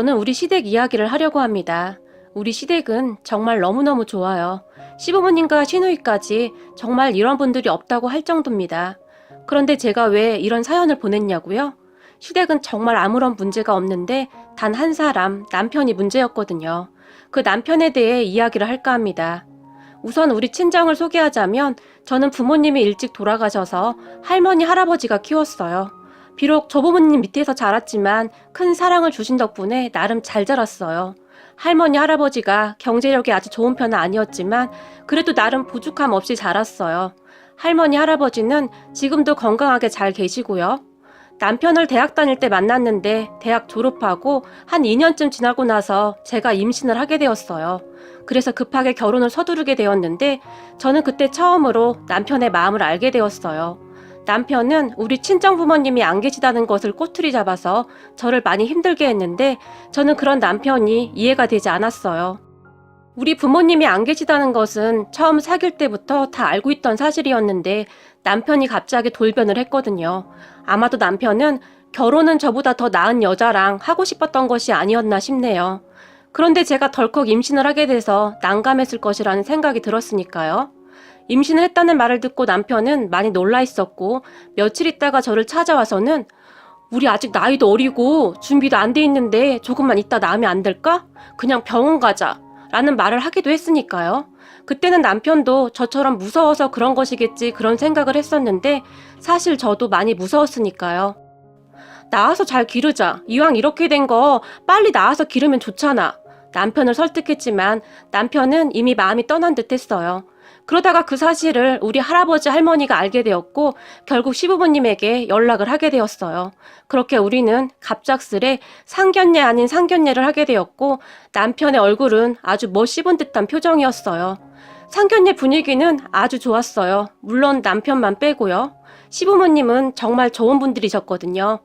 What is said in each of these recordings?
저는 우리 시댁 이야기를 하려고 합니다. 우리 시댁은 정말 너무너무 좋아요. 시부모님과 시누이까지 정말 이런 분들이 없다고 할 정도입니다. 그런데 제가 왜 이런 사연을 보냈냐고요? 시댁은 정말 아무런 문제가 없는데 단 한 사람, 남편이 문제였거든요. 그 남편에 대해 이야기를 할까 합니다. 우선 우리 친정을 소개하자면 저는 부모님이 일찍 돌아가셔서 할머니, 할아버지가 키웠어요. 비록 조부모님 밑에서 자랐지만 큰 사랑을 주신 덕분에 나름 잘 자랐어요. 할머니, 할아버지가 경제력이 아주 좋은 편은 아니었지만 그래도 나름 부족함 없이 자랐어요. 할머니, 할아버지는 지금도 건강하게 잘 계시고요. 남편을 대학 다닐 때 만났는데 대학 졸업하고 한 2년쯤 지나고 나서 제가 임신을 하게 되었어요. 그래서 급하게 결혼을 서두르게 되었는데 저는 그때 처음으로 남편의 마음을 알게 되었어요. 남편은 우리 친정 부모님이 안 계시다는 것을 꼬투리 잡아서 저를 많이 힘들게 했는데 저는 그런 남편이 이해가 되지 않았어요. 우리 부모님이 안 계시다는 것은 처음 사귈 때부터 다 알고 있던 사실이었는데 남편이 갑자기 돌변을 했거든요. 아마도 남편은 결혼은 저보다 더 나은 여자랑 하고 싶었던 것이 아니었나 싶네요. 그런데 제가 덜컥 임신을 하게 돼서 난감했을 것이라는 생각이 들었으니까요. 임신을 했다는 말을 듣고 남편은 많이 놀라 있었고 며칠 있다가 저를 찾아와서는 우리 아직 나이도 어리고 준비도 안 돼 있는데 조금만 있다 낳으면 안 될까? 그냥 병원 가자 라는 말을 하기도 했으니까요. 그때는 남편도 저처럼 무서워서 그런 것이겠지 그런 생각을 했었는데 사실 저도 많이 무서웠으니까요. 낳아서 잘 기르자. 이왕 이렇게 된 거 빨리 낳아서 기르면 좋잖아. 남편을 설득했지만 남편은 이미 마음이 떠난 듯 했어요. 그러다가 그 사실을 우리 할아버지 할머니가 알게 되었고 결국 시부모님에게 연락을 하게 되었어요. 그렇게 우리는 갑작스레 상견례 아닌 상견례를 하게 되었고 남편의 얼굴은 아주 못 씹은 듯한 표정이었어요. 상견례 분위기는 아주 좋았어요. 물론 남편만 빼고요. 시부모님은 정말 좋은 분들이셨거든요.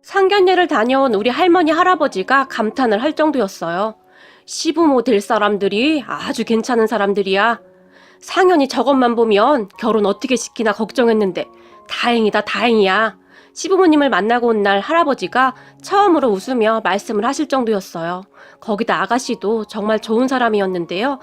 상견례를 다녀온 우리 할머니 할아버지가 감탄을 할 정도였어요. 시부모 될 사람들이 아주 괜찮은 사람들이야. 상현이 저것만 보면 결혼 어떻게 시키나 걱정했는데 다행이다 다행이야. 시부모님을 만나고 온 날 할아버지가 처음으로 웃으며 말씀을 하실 정도였어요. 거기다 아가씨도 정말 좋은 사람이었는데요.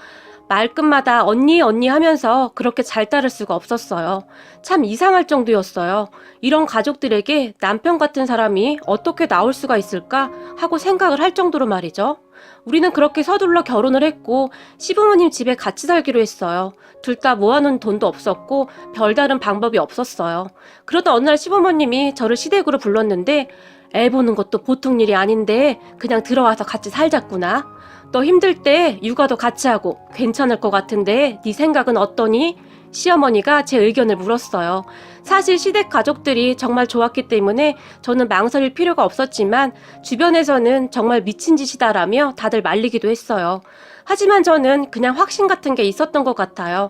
말끝마다 언니 언니 하면서 그렇게 잘 따를 수가 없었어요. 참 이상할 정도였어요. 이런 가족들에게 남편 같은 사람이 어떻게 나올 수가 있을까 하고 생각을 할 정도로 말이죠. 우리는 그렇게 서둘러 결혼을 했고 시부모님 집에 같이 살기로 했어요. 둘 다 모아놓은 돈도 없었고 별다른 방법이 없었어요. 그러다 어느 날 시부모님이 저를 시댁으로 불렀는데 애 보는 것도 보통 일이 아닌데 그냥 들어와서 같이 살자꾸나. 너 힘들 때 육아도 같이 하고 괜찮을 것 같은데 네 생각은 어떠니? 시어머니가 제 의견을 물었어요. 사실 시댁 가족들이 정말 좋았기 때문에 저는 망설일 필요가 없었지만 주변에서는 정말 미친 짓이다라며 다들 말리기도 했어요. 하지만 저는 그냥 확신 같은 게 있었던 것 같아요.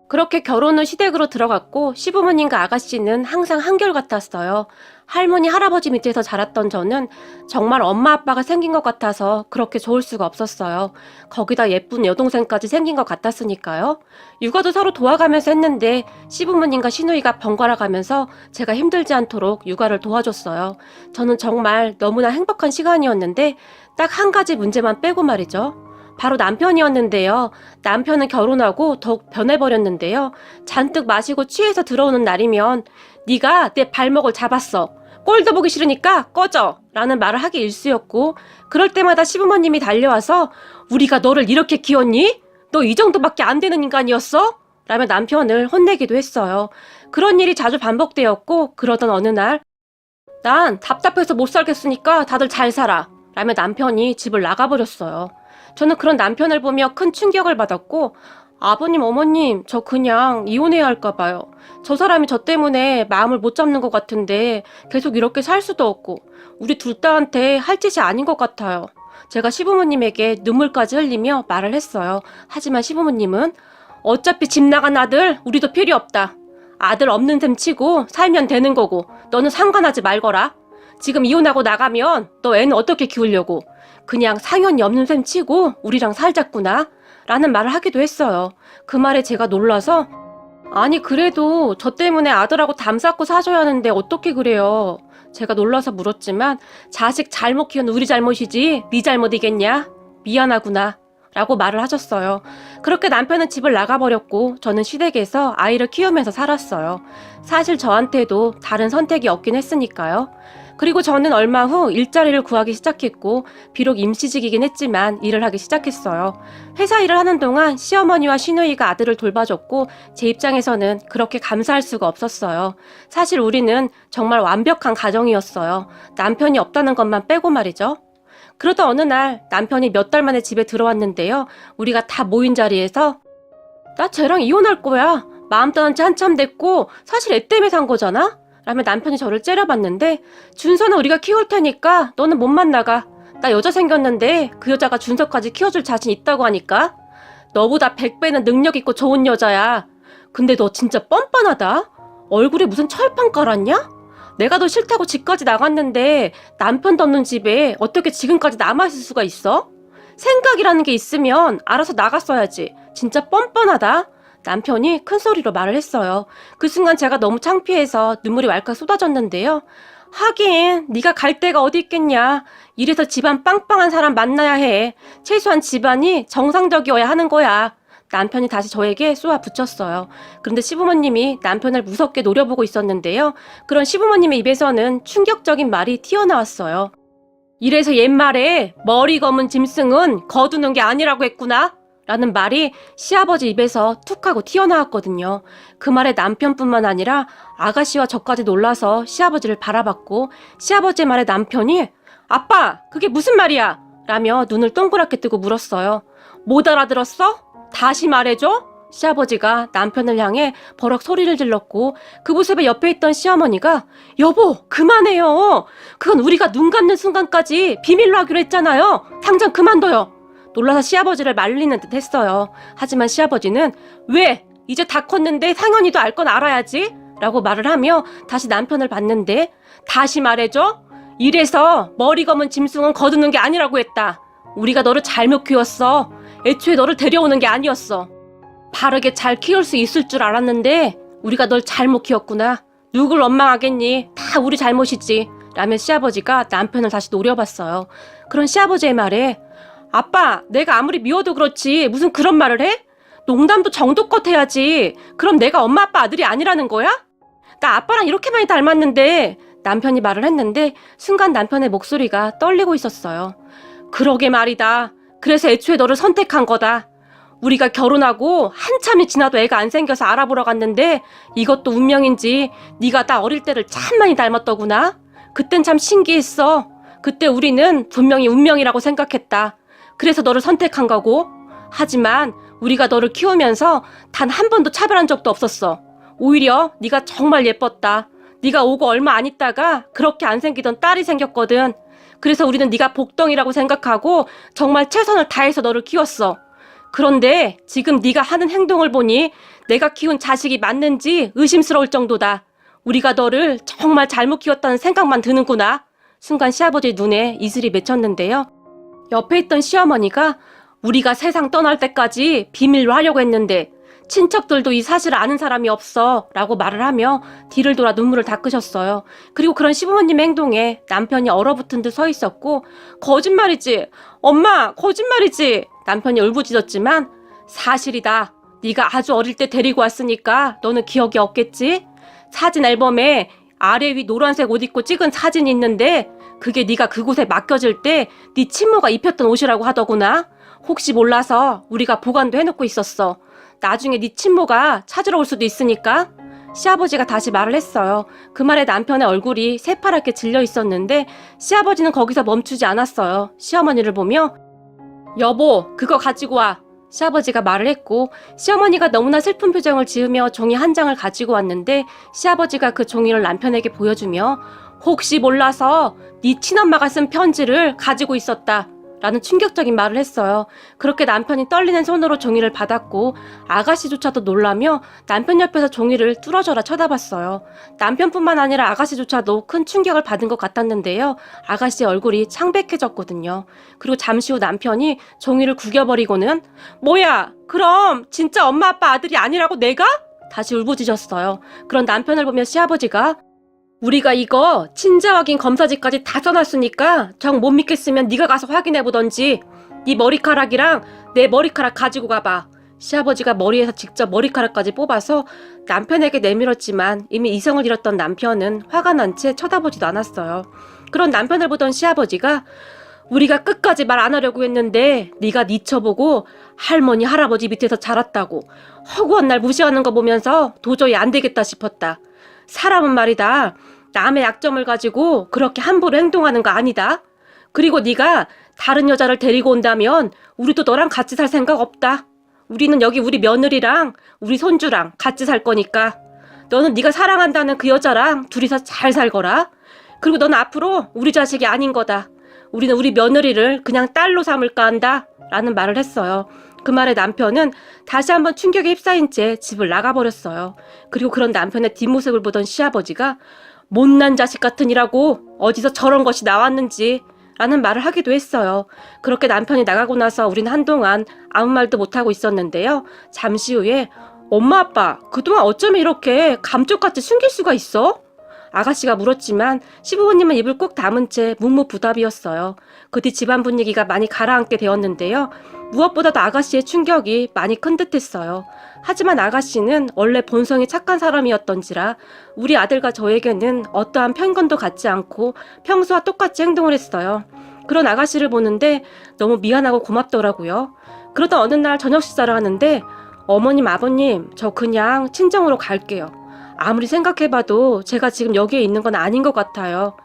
그렇게 결혼 후 시댁으로 들어갔고 시부모님과 아가씨는 항상 한결같았어요. 할머니, 할아버지 밑에서 자랐던 저는 정말 엄마 아빠가 생긴 것 같아서 그렇게 좋을 수가 없었어요. 거기다 예쁜 여동생까지 생긴 것 같았으니까요. 육아도 서로 도와가면서 했는데 시부모님과 시누이가 번갈아 가면서 제가 힘들지 않도록 육아를 도와줬어요. 저는 정말 너무나 행복한 시간이었는데 딱 한 가지 문제만 빼고 말이죠. 바로 남편이었는데요. 남편은 결혼하고 더욱 변해버렸는데요. 잔뜩 마시고 취해서 들어오는 날이면 네가 내 발목을 잡았어. 꼴도 보기 싫으니까 꺼져. 라는 말을 하기 일쑤였고 그럴 때마다 시부모님이 달려와서 우리가 너를 이렇게 키웠니? 너 이 정도밖에 안 되는 인간이었어? 라며 남편을 혼내기도 했어요. 그런 일이 자주 반복되었고 그러던 어느 날 난 답답해서 못 살겠으니까 다들 잘 살아. 라며 남편이 집을 나가버렸어요. 저는 그런 남편을 보며 큰 충격을 받았고 아버님, 어머님, 저 그냥 이혼해야 할까 봐요. 저 사람이 저 때문에 마음을 못 잡는 것 같은데 계속 이렇게 살 수도 없고 우리 둘 다한테 할 짓이 아닌 것 같아요. 제가 시부모님에게 눈물까지 흘리며 말을 했어요. 하지만 시부모님은 어차피 집 나간 아들 우리도 필요 없다. 아들 없는 셈 치고 살면 되는 거고 너는 상관하지 말거라. 지금 이혼하고 나가면 너 애는 어떻게 키우려고. 그냥 상현이 없는 셈 치고 우리랑 살자꾸나 라는 말을 하기도 했어요. 그 말에 제가 놀라서 아니 그래도 저 때문에 아들하고 담 쌓고 사셔야 하는데 어떻게 그래요. 제가 놀라서 물었지만 자식 잘못 키운 우리 잘못이지 네 잘못이겠냐? 미안하구나 라고 말을 하셨어요. 그렇게 남편은 집을 나가버렸고 저는 시댁에서 아이를 키우면서 살았어요. 사실 저한테도 다른 선택이 없긴 했으니까요. 그리고 저는 얼마 후 일자리를 구하기 시작했고 비록 임시직이긴 했지만 일을 하기 시작했어요. 회사 일을 하는 동안 시어머니와 시누이가 아들을 돌봐줬고 제 입장에서는 그렇게 감사할 수가 없었어요. 사실 우리는 정말 완벽한 가정이었어요. 남편이 없다는 것만 빼고 말이죠. 그러다 어느 날 남편이 몇 달 만에 집에 들어왔는데요. 우리가 다 모인 자리에서 나 쟤랑 이혼할 거야. 마음 떠난 지 한참 됐고 사실 애 때문에 산 거잖아? 라며 남편이 저를 째려봤는데 준서는 우리가 키울 테니까 너는 몸만 나가. 나 여자 생겼는데 그 여자가 준서까지 키워줄 자신 있다고 하니까 너보다 100배는 능력 있고 좋은 여자야. 근데 너 진짜 뻔뻔하다. 얼굴에 무슨 철판 깔았냐? 내가 너 싫다고 집까지 나갔는데 남편도 없는 집에 어떻게 지금까지 남아있을 수가 있어? 생각이라는 게 있으면 알아서 나갔어야지. 진짜 뻔뻔하다. 남편이 큰 소리로 말을 했어요. 그 순간 제가 너무 창피해서 눈물이 왈칵 쏟아졌는데요. 하긴 네가 갈 데가 어디 있겠냐. 이래서 집안 빵빵한 사람 만나야 해. 최소한 집안이 정상적이어야 하는 거야. 남편이 다시 저에게 쏘아 붙였어요. 그런데 시부모님이 남편을 무섭게 노려보고 있었는데요. 그런 시부모님의 입에서는 충격적인 말이 튀어나왔어요. 이래서 옛말에 머리 검은 짐승은 거두는 게 아니라고 했구나. 라는 말이 시아버지 입에서 툭 하고 튀어나왔거든요. 그 말에 남편뿐만 아니라 아가씨와 저까지 놀라서 시아버지를 바라봤고 시아버지의 말에 남편이 아빠 그게 무슨 말이야? 라며 눈을 동그랗게 뜨고 물었어요. 못 알아들었어? 다시 말해줘? 시아버지가 남편을 향해 버럭 소리를 질렀고 그 모습에 옆에 있던 시어머니가 여보 그만해요. 그건 우리가 눈 감는 순간까지 비밀로 하기로 했잖아요. 당장 그만둬요. 놀라서 시아버지를 말리는 듯 했어요. 하지만 시아버지는 왜? 이제 다 컸는데 상현이도 알 건 알아야지 라고 말을 하며 다시 남편을 봤는데 다시 말해줘? 이래서 머리 검은 짐승은 거두는 게 아니라고 했다. 우리가 너를 잘못 키웠어. 애초에 너를 데려오는 게 아니었어. 바르게 잘 키울 수 있을 줄 알았는데 우리가 널 잘못 키웠구나. 누굴 원망하겠니? 다 우리 잘못이지 라며 시아버지가 남편을 다시 노려봤어요. 그런 시아버지의 말에 아빠 내가 아무리 미워도 그렇지 무슨 그런 말을 해? 농담도 정도껏 해야지. 그럼 내가 엄마 아빠 아들이 아니라는 거야? 나 아빠랑 이렇게 많이 닮았는데 남편이 말을 했는데 순간 남편의 목소리가 떨리고 있었어요. 그러게 말이다. 그래서 애초에 너를 선택한 거다. 우리가 결혼하고 한참이 지나도 애가 안 생겨서 알아보러 갔는데 이것도 운명인지 네가 나 어릴 때를 참 많이 닮았더구나. 그땐 참 신기했어. 그때 우리는 분명히 운명이라고 생각했다. 그래서 너를 선택한 거고 하지만 우리가 너를 키우면서 단 한 번도 차별한 적도 없었어. 오히려 네가 정말 예뻤다. 네가 오고 얼마 안 있다가 그렇게 안 생기던 딸이 생겼거든. 그래서 우리는 네가 복덩이라고 생각하고 정말 최선을 다해서 너를 키웠어. 그런데 지금 네가 하는 행동을 보니 내가 키운 자식이 맞는지 의심스러울 정도다. 우리가 너를 정말 잘못 키웠다는 생각만 드는구나. 순간 시아버지 눈에 이슬이 맺혔는데요. 옆에 있던 시어머니가 우리가 세상 떠날 때까지 비밀로 하려고 했는데 친척들도 이 사실을 아는 사람이 없어 라고 말을 하며 뒤를 돌아 눈물을 닦으셨어요. 그리고 그런 시부모님의 행동에 남편이 얼어붙은 듯 서 있었고 거짓말이지 엄마 거짓말이지 남편이 울부짖었지만 사실이다. 네가 아주 어릴 때 데리고 왔으니까 너는 기억이 없겠지? 사진 앨범에 아래 위 노란색 옷 입고 찍은 사진이 있는데 그게 네가 그곳에 맡겨질 때 네 친모가 입혔던 옷이라고 하더구나. 혹시 몰라서 우리가 보관도 해놓고 있었어. 나중에 네 친모가 찾으러 올 수도 있으니까. 시아버지가 다시 말을 했어요. 그 말에 남편의 얼굴이 새파랗게 질려 있었는데 시아버지는 거기서 멈추지 않았어요. 시어머니를 보며 여보 그거 가지고 와. 시아버지가 말을 했고 시어머니가 너무나 슬픈 표정을 지으며 종이 한 장을 가지고 왔는데 시아버지가 그 종이를 남편에게 보여주며 혹시 몰라서 네 친엄마가 쓴 편지를 가지고 있었다 라는 충격적인 말을 했어요. 그렇게 남편이 떨리는 손으로 종이를 받았고 아가씨조차도 놀라며 남편 옆에서 종이를 뚫어져라 쳐다봤어요. 남편뿐만 아니라 아가씨조차도 큰 충격을 받은 것 같았는데요. 아가씨의 얼굴이 창백해졌거든요. 그리고 잠시 후 남편이 종이를 구겨버리고는 뭐야 그럼 진짜 엄마 아빠 아들이 아니라고 내가? 다시 울부짖었어요. 그런 남편을 보며 시아버지가 우리가 이거 친자 확인 검사지까지 다 써놨으니까 정 못 믿겠으면 네가 가서 확인해보던지. 네 머리카락이랑 내 머리카락 가지고 가봐. 시아버지가 머리에서 직접 머리카락까지 뽑아서 남편에게 내밀었지만 이미 이성을 잃었던 남편은 화가 난 채 쳐다보지도 않았어요. 그런 남편을 보던 시아버지가 우리가 끝까지 말 안 하려고 했는데 네가 니쳐보고 할머니 할아버지 밑에서 자랐다고 허구한 날 무시하는 거 보면서 도저히 안 되겠다 싶었다. 사람은 말이다. 남의 약점을 가지고 그렇게 함부로 행동하는 거 아니다. 그리고 네가 다른 여자를 데리고 온다면 우리도 너랑 같이 살 생각 없다. 우리는 여기 우리 며느리랑 우리 손주랑 같이 살 거니까 너는 네가 사랑한다는 그 여자랑 둘이서 잘 살거라. 그리고 넌 앞으로 우리 자식이 아닌 거다. 우리는 우리 며느리를 그냥 딸로 삼을까 한다 라는 말을 했어요. 그 말에 남편은 다시 한번 충격에 휩싸인 채 집을 나가버렸어요. 그리고 그런 남편의 뒷모습을 보던 시아버지가 못난 자식 같으니라고 어디서 저런 것이 나왔는지 라는 말을 하기도 했어요. 그렇게 남편이 나가고 나서 우린 한동안 아무 말도 못하고 있었는데요. 잠시 후에 엄마 아빠 그동안 어쩜 이렇게 감쪽같이 숨길 수가 있어? 아가씨가 물었지만 시부모님은 입을 꼭 다문 채 묵묵부답이었어요. 그 뒤 집안 분위기가 많이 가라앉게 되었는데요. 무엇보다도 아가씨의 충격이 많이 큰 듯했어요. 하지만 아가씨는 원래 본성이 착한 사람이었던지라 우리 아들과 저에게는 어떠한 편견도 갖지 않고 평소와 똑같이 행동을 했어요. 그런 아가씨를 보는데 너무 미안하고 고맙더라고요. 그러던 어느 날 저녁 식사를 하는데 어머님 아버님 저 그냥 친정으로 갈게요. 아무리 생각해봐도 제가 지금 여기에 있는 건 아닌 것 같아요.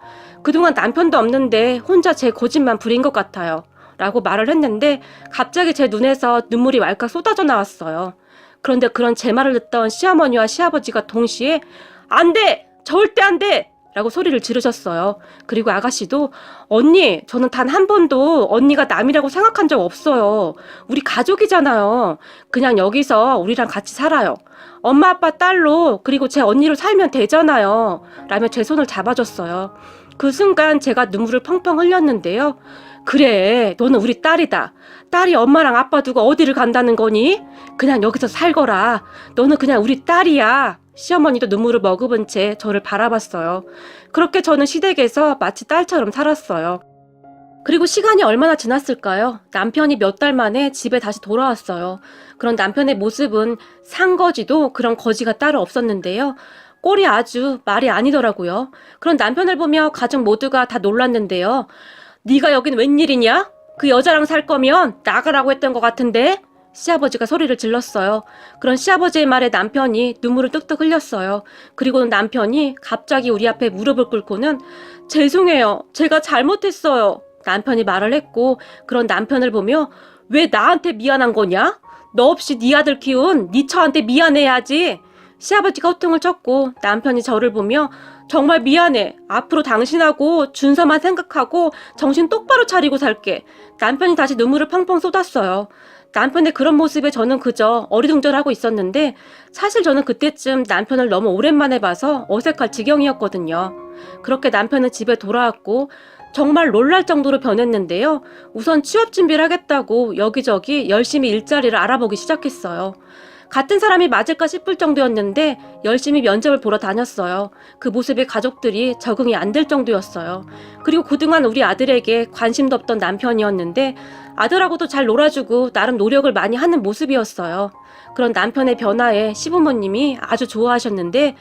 그동안 남편도 없는데 혼자 제 고집만 부린 것 같아요. 라고 말을 했는데 갑자기 제 눈에서 눈물이 왈칵 쏟아져 나왔어요. 그런데 그런 제 말을 듣던 시어머니와 시아버지가 동시에 안 돼! 절대 안 돼! 라고 소리를 지르셨어요. 그리고 아가씨도 언니 저는 단 한 번도 언니가 남이라고 생각한 적 없어요. 우리 가족이잖아요. 그냥 여기서 우리랑 같이 살아요. 엄마 아빠 딸로 그리고 제 언니로 살면 되잖아요. 라며 제 손을 잡아줬어요. 그 순간 제가 눈물을 펑펑 흘렸는데요. 그래 너는 우리 딸이다. 딸이 엄마랑 아빠 두고 어디를 간다는 거니? 그냥 여기서 살거라. 너는 그냥 우리 딸이야. 시어머니도 눈물을 머금은 채 저를 바라봤어요. 그렇게 저는 시댁에서 마치 딸처럼 살았어요. 그리고 시간이 얼마나 지났을까요? 남편이 몇 달 만에 집에 다시 돌아왔어요. 그런 남편의 모습은 상거지도 그런 거지가 따로 없었는데요. 꼴이 아주 말이 아니더라고요. 그런 남편을 보며 가족 모두가 다 놀랐는데요. 네가 여긴 웬일이냐? 그 여자랑 살 거면 나가라고 했던 것 같은데? 시아버지가 소리를 질렀어요. 그런 시아버지의 말에 남편이 눈물을 뚝뚝 흘렸어요. 그리고는 남편이 갑자기 우리 앞에 무릎을 꿇고는 죄송해요. 제가 잘못했어요. 남편이 말을 했고 그런 남편을 보며 왜 나한테 미안한 거냐? 너 없이 네 아들 키운 네 처한테 미안해야지. 시아버지가 호통을 쳤고 남편이 저를 보며 정말 미안해. 앞으로 당신하고 준서만 생각하고 정신 똑바로 차리고 살게. 남편이 다시 눈물을 펑펑 쏟았어요. 남편의 그런 모습에 저는 그저 어리둥절하고 있었는데 사실 저는 그때쯤 남편을 너무 오랜만에 봐서 어색할 지경이었거든요. 그렇게 남편은 집에 돌아왔고 정말 놀랄 정도로 변했는데요. 우선 취업 준비를 하겠다고 여기저기 열심히 일자리를 알아보기 시작했어요. 같은 사람이 맞을까 싶을 정도였는데 열심히 면접을 보러 다녔어요. 그 모습에 가족들이 적응이 안 될 정도였어요. 그리고 그동안 우리 아들에게 관심도 없던 남편이었는데 아들하고도 잘 놀아주고 나름 노력을 많이 하는 모습이었어요. 그런 남편의 변화에 시부모님이 아주 좋아하셨는데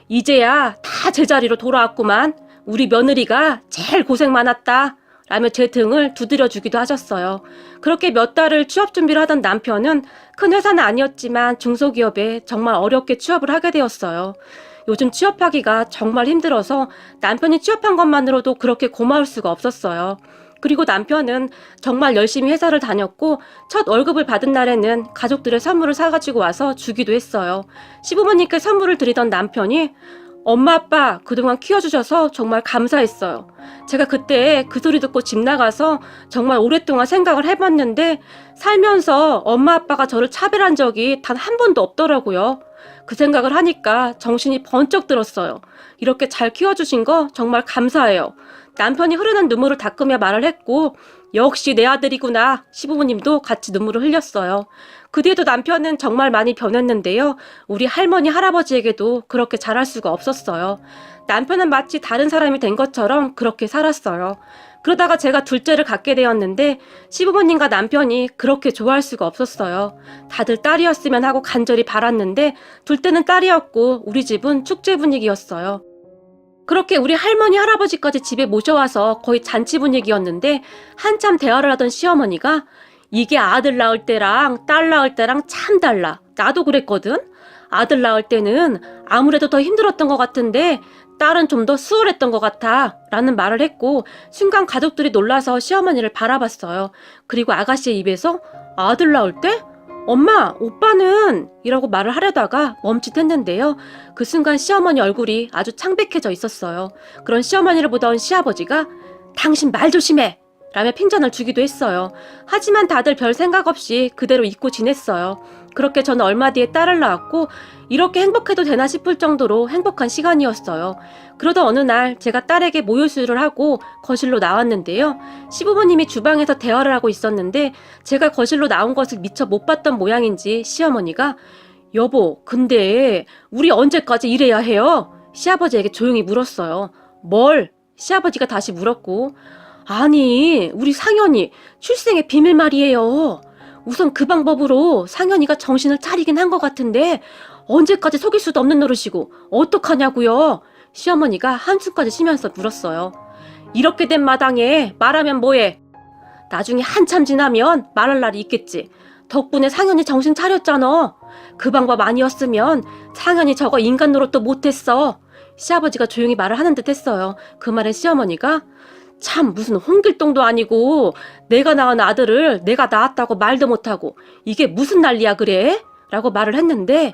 이제야 다 제자리로 돌아왔구만. 우리 며느리가 제일 고생 많았다. 라며 제 등을 두드려 주기도 하셨어요. 그렇게 몇 달을 취업 준비를 하던 남편은 큰 회사는 아니었지만 중소기업에 정말 어렵게 취업을 하게 되었어요. 요즘 취업하기가 정말 힘들어서 남편이 취업한 것만으로도 그렇게 고마울 수가 없었어요. 그리고 남편은 정말 열심히 회사를 다녔고 첫 월급을 받은 날에는 가족들의 선물을 사가지고 와서 주기도 했어요. 시부모님께 선물을 드리던 남편이 엄마 아빠 그동안 키워주셔서 정말 감사했어요. 제가 그때 그 소리 듣고 집 나가서 정말 오랫동안 생각을 해봤는데 살면서 엄마 아빠가 저를 차별한 적이 단 한 번도 없더라고요. 그 생각을 하니까 정신이 번쩍 들었어요. 이렇게 잘 키워주신 거 정말 감사해요. 남편이 흐르는 눈물을 닦으며 말을 했고 역시 내 아들이구나. 시부모님도 같이 눈물을 흘렸어요. 그 뒤에도 남편은 정말 많이 변했는데요. 우리 할머니, 할아버지에게도 그렇게 잘할 수가 없었어요. 남편은 마치 다른 사람이 된 것처럼 그렇게 살았어요. 그러다가 제가 둘째를 갖게 되었는데 시부모님과 남편이 그렇게 좋아할 수가 없었어요. 다들 딸이었으면 하고 간절히 바랐는데 둘째는 딸이었고 우리 집은 축제 분위기였어요. 그렇게 우리 할머니, 할아버지까지 집에 모셔와서 거의 잔치 분위기였는데 한참 대화를 하던 시어머니가 이게 아들 낳을 때랑 딸 낳을 때랑 참 달라. 나도 그랬거든. 아들 낳을 때는 아무래도 더 힘들었던 것 같은데 딸은 좀 더 수월했던 것 같아 라는 말을 했고 순간 가족들이 놀라서 시어머니를 바라봤어요. 그리고 아가씨의 입에서 아들 낳을 때? 엄마, 오빠는 이라고 말을 하려다가 멈칫했는데요. 그 순간 시어머니 얼굴이 아주 창백해져 있었어요. 그런 시어머니를 보던 시아버지가 당신 말 조심해! 라며 핀잔을 주기도 했어요. 하지만 다들 별 생각 없이 그대로 잊고 지냈어요. 그렇게 저는 얼마 뒤에 딸을 낳았고 이렇게 행복해도 되나 싶을 정도로 행복한 시간이었어요. 그러던 어느 날 제가 딸에게 모유수유를 하고 거실로 나왔는데요. 시부모님이 주방에서 대화를 하고 있었는데 제가 거실로 나온 것을 미처 못 봤던 모양인지 시어머니가 여보, 근데 우리 언제까지 이래야 해요? 시아버지에게 조용히 물었어요. 뭘? 시아버지가 다시 물었고 아니, 우리 상현이 출생의 비밀 말이에요. 우선 그 방법으로 상현이가 정신을 차리긴 한 것 같은데 언제까지 속일 수도 없는 노릇이고 어떡하냐고요? 시어머니가 한숨까지 쉬면서 물었어요. 이렇게 된 마당에 말하면 뭐해? 나중에 한참 지나면 말할 날이 있겠지. 덕분에 상현이 정신 차렸잖아. 그 방법 아니었으면 상현이 저거 인간 노릇도 못했어. 시아버지가 조용히 말을 하는 듯 했어요. 그 말에 시어머니가 참 무슨 홍길동도 아니고 내가 낳은 아들을 내가 낳았다고 말도 못하고 이게 무슨 난리야 그래? 라고 말을 했는데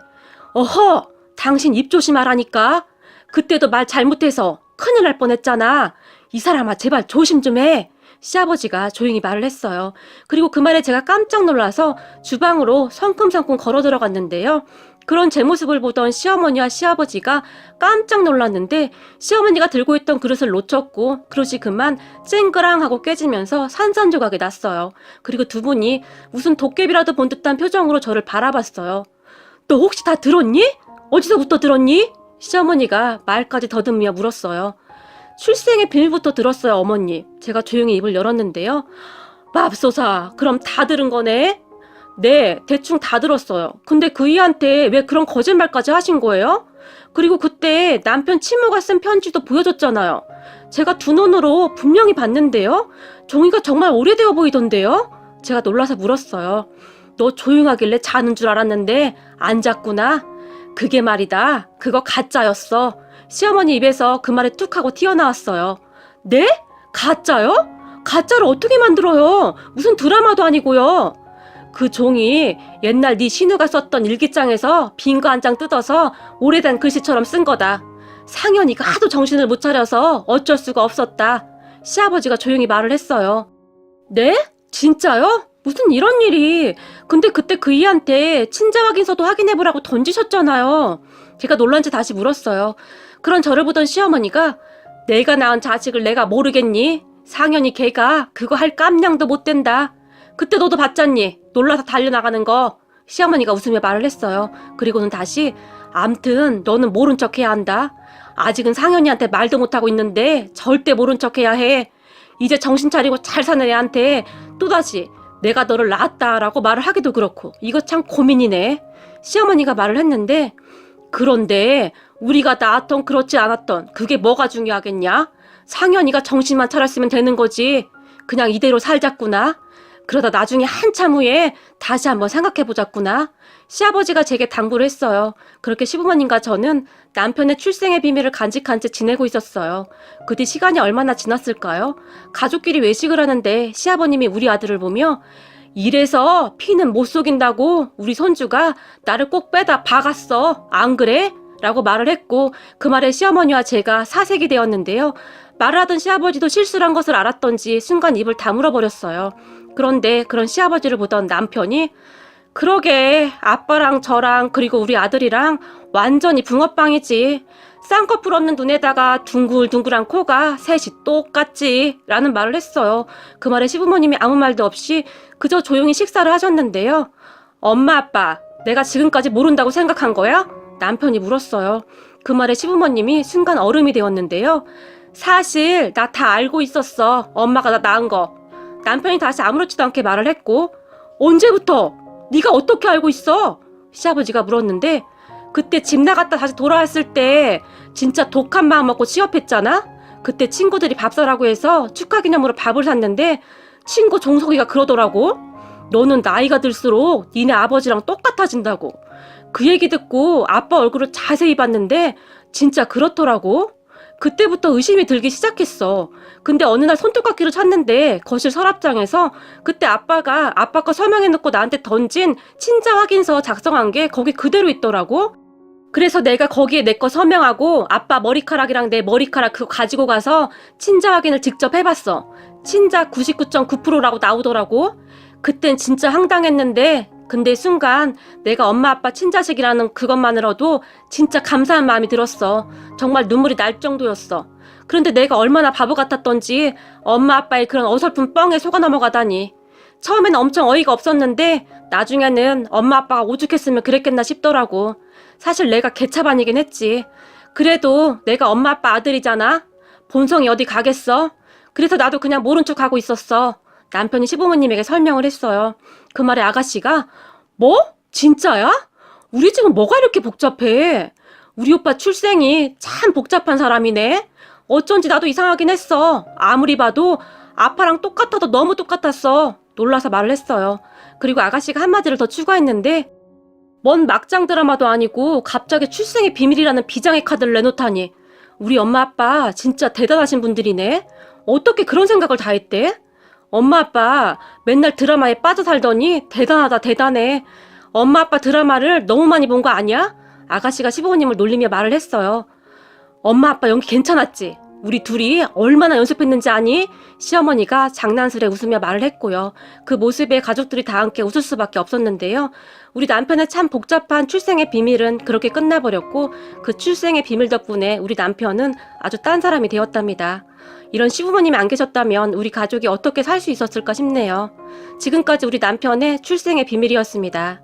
어허! 당신 입 조심하라니까. 그때도 말 잘못해서 큰일 날 뻔했잖아. 이 사람아 제발 조심 좀 해. 시아버지가 조용히 말을 했어요. 그리고 그 말에 제가 깜짝 놀라서 주방으로 성큼성큼 걸어 들어갔는데요. 그런 제 모습을 보던 시어머니와 시아버지가 깜짝 놀랐는데 시어머니가 들고 있던 그릇을 놓쳤고 그릇이 그만 쨍그랑하고 깨지면서 산산조각이 났어요. 그리고 두 분이 무슨 도깨비라도 본 듯한 표정으로 저를 바라봤어요. 너 혹시 다 들었니? 어디서부터 들었니? 시어머니가 말까지 더듬으며 물었어요. 출생의 비밀부터 들었어요, 어머니. 제가 조용히 입을 열었는데요. 맙소사, 그럼 다 들은 거네? 네, 대충 다 들었어요. 근데 그이한테 왜 그런 거짓말까지 하신 거예요? 그리고 그때 남편 친모가 쓴 편지도 보여줬잖아요. 제가 두 눈으로 분명히 봤는데요. 종이가 정말 오래되어 보이던데요? 제가 놀라서 물었어요. 너 조용하길래 자는 줄 알았는데 안 잤구나. 그게 말이다. 그거 가짜였어. 시어머니 입에서 그 말이 툭 하고 튀어나왔어요. 네? 가짜요? 가짜를 어떻게 만들어요? 무슨 드라마도 아니고요. 그 종이 옛날 네 신우가 썼던 일기장에서 빈 거 한 장 뜯어서 오래된 글씨처럼 쓴 거다. 상현이가 하도 정신을 못 차려서 어쩔 수가 없었다. 시아버지가 조용히 말을 했어요. 네? 진짜요? 무슨 이런 일이. 근데 그때 그이한테 친자 확인서도 확인해보라고 던지셨잖아요. 제가 놀란 채 다시 물었어요. 그런 저를 보던 시어머니가 내가 낳은 자식을 내가 모르겠니? 상현이 걔가 그거 할 깜냥도 못 된다. 그때 너도 봤잖니? 놀라서 달려나가는 거. 시어머니가 웃으며 말을 했어요. 그리고는 다시 암튼 너는 모른 척 해야 한다. 아직은 상현이한테 말도 못하고 있는데 절대 모른 척 해야 해. 이제 정신 차리고 잘 사는 애한테 또다시 내가 너를 낳았다라고 말을 하기도 그렇고 이거 참 고민이네. 시어머니가 말을 했는데 그런데 우리가 낳았던 그렇지 않았던 그게 뭐가 중요하겠냐? 상현이가 정신만 차렸으면 되는 거지. 그냥 이대로 살자꾸나. 그러다 나중에 한참 후에 다시 한번 생각해보자꾸나. 시아버지가 제게 당부를 했어요. 그렇게 시부모님과 저는 남편의 출생의 비밀을 간직한 채 지내고 있었어요. 그 뒤 시간이 얼마나 지났을까요? 가족끼리 외식을 하는데 시아버님이 우리 아들을 보며 이래서 피는 못 속인다고 우리 손주가 나를 꼭 빼다 박았어. 안 그래? 라고 말을 했고 그 말에 시어머니와 제가 사색이 되었는데요. 말을 하던 시아버지도 실수를 한 것을 알았던지 순간 입을 다물어 버렸어요. 그런데 그런 시아버지를 보던 남편이 그러게 아빠랑 저랑 그리고 우리 아들이랑 완전히 붕어빵이지. 쌍꺼풀 없는 눈에다가 둥글둥글한 코가 셋이 똑같지 라는 말을 했어요. 그 말에 시부모님이 아무 말도 없이 그저 조용히 식사를 하셨는데요. 엄마 아빠 내가 지금까지 모른다고 생각한 거야? 남편이 물었어요. 그 말에 시부모님이 순간 얼음이 되었는데요. 사실 나 다 알고 있었어. 엄마가 나 낳은 거. 남편이 다시 아무렇지도 않게 말을 했고 언제부터? 네가 어떻게 알고 있어? 시아버지가 물었는데 그때 집 나갔다 다시 돌아왔을 때 진짜 독한 마음 먹고 취업했잖아? 그때 친구들이 밥 사라고 해서 축하 기념으로 밥을 샀는데 친구 종석이가 그러더라고. 너는 나이가 들수록 니네 아버지랑 똑같아진다고. 그 얘기 듣고 아빠 얼굴을 자세히 봤는데 진짜 그렇더라고. 그때부터 의심이 들기 시작했어. 근데 어느 날 손톱깎이를 찾는데 거실 서랍장에서 그때 아빠가 아빠 거 서명해놓고 나한테 던진 친자 확인서 작성한 게 거기 그대로 있더라고. 그래서 내가 거기에 내 거 서명하고 아빠 머리카락이랑 내 머리카락 그거 가지고 가서 친자 확인을 직접 해봤어. 친자 99.9%라고 나오더라고. 그땐 진짜 황당했는데 근데 순간 내가 엄마 아빠 친자식이라는 그것만으로도 진짜 감사한 마음이 들었어. 정말 눈물이 날 정도였어. 그런데 내가 얼마나 바보 같았던지 엄마 아빠의 그런 어설픈 뻥에 속아 넘어가다니. 처음엔 엄청 어이가 없었는데 나중에는 엄마 아빠가 오죽했으면 그랬겠나 싶더라고. 사실 내가 개차반이긴 했지. 그래도 내가 엄마 아빠 아들이잖아. 본성이 어디 가겠어? 그래서 나도 그냥 모른 척하고 있었어. 남편이 시부모님에게 설명을 했어요. 그 말에 아가씨가 뭐? 진짜야? 우리 집은 뭐가 이렇게 복잡해? 우리 오빠 출생이 참 복잡한 사람이네. 어쩐지 나도 이상하긴 했어. 아무리 봐도 아빠랑 똑같아도 너무 똑같았어. 놀라서 말을 했어요. 그리고 아가씨가 한마디를 더 추가했는데 뭔 막장 드라마도 아니고 갑자기 출생의 비밀이라는 비장의 카드를 내놓다니. 우리 엄마 아빠 진짜 대단하신 분들이네. 어떻게 그런 생각을 다 했대? 엄마 아빠 맨날 드라마에 빠져 살더니 대단하다 대단해. 엄마 아빠 드라마를 너무 많이 본 거 아니야? 아가씨가 시부모님을 놀리며 말을 했어요. 엄마 아빠 연기 괜찮았지? 우리 둘이 얼마나 연습했는지 아니? 시어머니가 장난스레 웃으며 말을 했고요. 그 모습에 가족들이 다 함께 웃을 수밖에 없었는데요. 우리 남편의 참 복잡한 출생의 비밀은 그렇게 끝나버렸고 그 출생의 비밀 덕분에 우리 남편은 아주 딴 사람이 되었답니다. 이런 시부모님이 안 계셨다면 우리 가족이 어떻게 살 수 있었을까 싶네요. 지금까지 우리 남편의 출생의 비밀이었습니다.